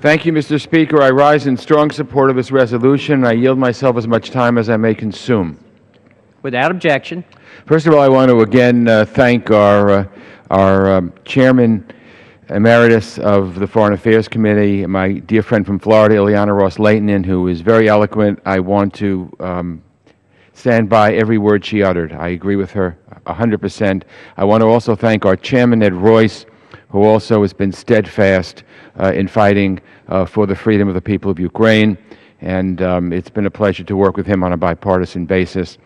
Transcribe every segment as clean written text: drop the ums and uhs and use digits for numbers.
Thank you, Mr. Speaker. I rise in strong support of this resolution, and I yield myself as much time as I may consume. Without objection. First of all, I want to again thank our Chairman Emeritus of the Foreign Affairs Committee, my dear friend from Florida, Eliot Ross-Leighton, who is very eloquent. I want to stand by every word she uttered. I agree with her 100%. I want to also thank our Chairman, Ed Royce, who also has been steadfast in fighting for the freedom of the people of Ukraine, and it's been a pleasure to work with him on a bipartisan basis.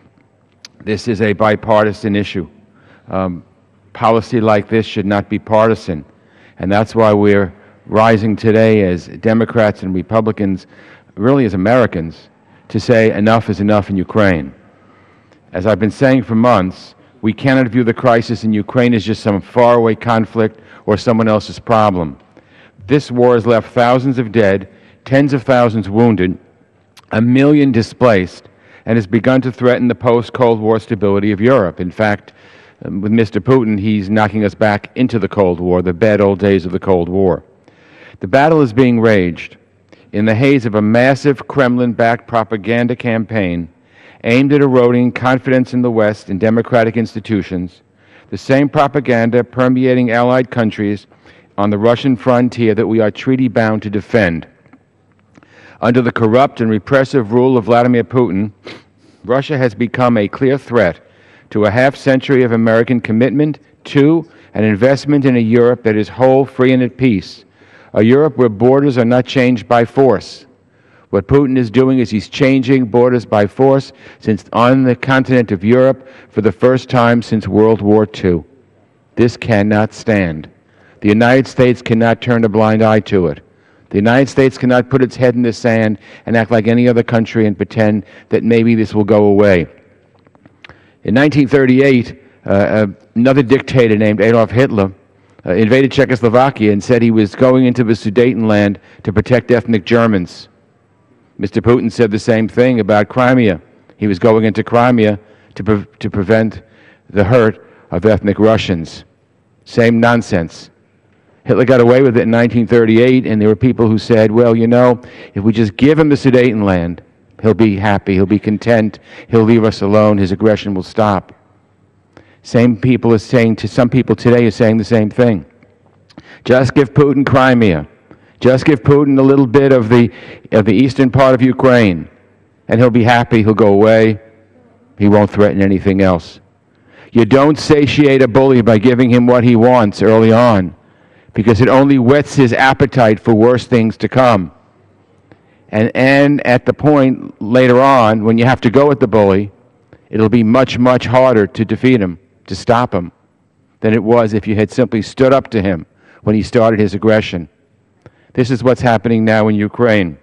This is a bipartisan issue. Policy like this should not be partisan, and that's why we're rising today as Democrats and Republicans, really as Americans, to say enough is enough in Ukraine. As I've been saying for months, we cannot view the crisis in Ukraine as just some faraway conflict or someone else's problem. This war has left thousands of dead, tens of thousands wounded, 1 million displaced, and has begun to threaten the post-Cold War stability of Europe. In fact, with Mr. Putin, he's knocking us back into the Cold War, the bad old days of the Cold War. The battle is being waged in the haze of a massive Kremlin-backed propaganda campaign aimed at eroding confidence in the West and democratic institutions, the same propaganda permeating allied countries on the Russian frontier that we are treaty-bound to defend. Under the corrupt and repressive rule of Vladimir Putin, Russia has become a clear threat to a half-century of American commitment to and investment in a Europe that is whole, free, and at peace, a Europe where borders are not changed by force. What Putin is doing is he's changing borders by force on the continent of Europe for the first time since World War II. This cannot stand. The United States cannot turn a blind eye to it. The United States cannot put its head in the sand and act like any other country and pretend that maybe this will go away. In 1938, another dictator named Adolf Hitler invaded Czechoslovakia and said he was going into the Sudetenland to protect ethnic Germans. Mr. Putin said the same thing about Crimea. He was going into Crimea to prevent the hurt of ethnic Russians. Same nonsense. Hitler got away with it in 1938, and there were people who said, well, you know, if we just give him the Sudetenland, he'll be happy, he'll be content, he'll leave us alone, his aggression will stop. Same people are saying, to some people today are saying the same thing. Just give Putin Crimea. Just give Putin a little bit of the eastern part of Ukraine, and he'll be happy, he'll go away, he won't threaten anything else. You don't satiate a bully by giving him what he wants early on, because it only whets his appetite for worse things to come. And at the point later on, when you have to go at the bully, it'll be much, much harder to defeat him, to stop him, than it was if you had simply stood up to him when he started his aggression. This is what's happening now in Ukraine.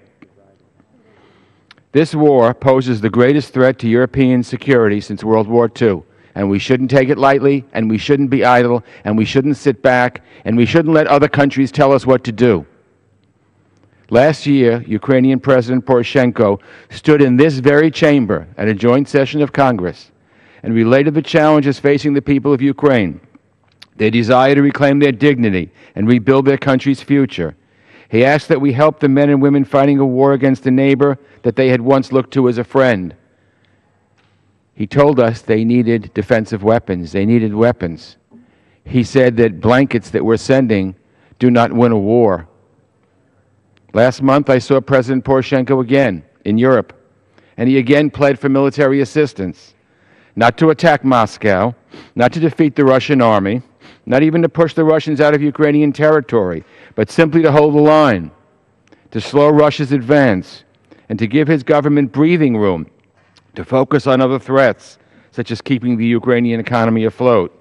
This war poses the greatest threat to European security since World War II. And we shouldn't take it lightly, and we shouldn't be idle, and we shouldn't sit back, and we shouldn't let other countries tell us what to do. Last year, Ukrainian President Poroshenko stood in this very chamber at a joint session of Congress and related the challenges facing the people of Ukraine, their desire to reclaim their dignity and rebuild their country's future. He asked that we help the men and women fighting a war against a neighbor that they had once looked to as a friend. He told us they needed defensive weapons. They needed weapons. He said that blankets that we're sending do not win a war. Last month, I saw President Poroshenko again in Europe, and he again pled for military assistance, not to attack Moscow, not to defeat the Russian army, not even to push the Russians out of Ukrainian territory, but simply to hold the line, to slow Russia's advance, and to give his government breathing room to focus on other threats, such as keeping the Ukrainian economy afloat.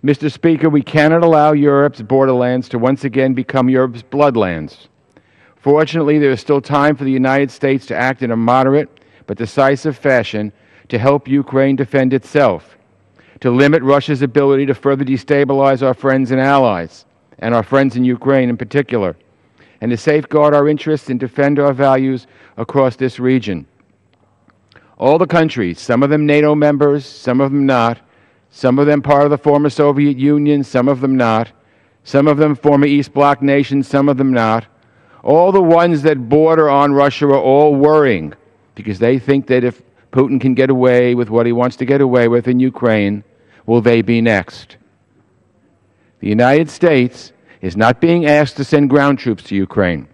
Mr. Speaker, we cannot allow Europe's borderlands to once again become Europe's bloodlands. Fortunately, there is still time for the United States to act in a moderate but decisive fashion to help Ukraine defend itself, to limit Russia's ability to further destabilize our friends and allies, and our friends in Ukraine in particular, and to safeguard our interests and defend our values across this region. All the countries, some of them NATO members, some of them not, some of them part of the former Soviet Union, some of them not, some of them former East Bloc nations, some of them not, All the ones that border on Russia are all worrying because they think that if Putin can get away with what he wants to get away with in Ukraine, will they be next? The United States is not being asked to send ground troops to Ukraine.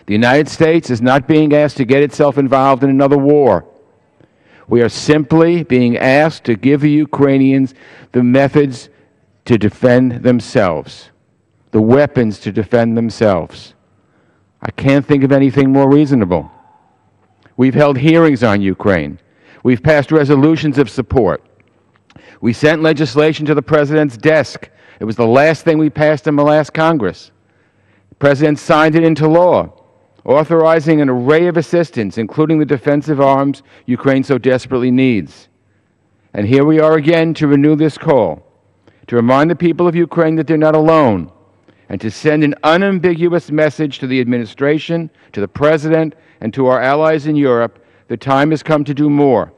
The United States is not being asked to get itself involved in another war. We are simply being asked to give the Ukrainians the methods to defend themselves, the weapons to defend themselves. I can't think of anything more reasonable. We've held hearings on Ukraine. We've passed resolutions of support. We sent legislation to the President's desk. It was the last thing we passed in the last Congress. The President signed it into law, authorizing an array of assistance, including the defensive arms Ukraine so desperately needs. And here we are again to renew this call, to remind the people of Ukraine that they're not alone, and to send an unambiguous message to the administration, to the President, and to our allies in Europe. The time has come to do more.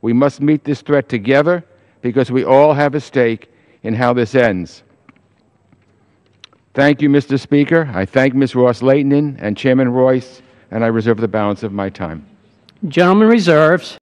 We must meet this threat together because we all have a stake in how this ends. Thank you, Mr. Speaker. I thank Ms. Ross-Leighton and Chairman Royce, and I reserve the balance of my time. Gentleman reserves.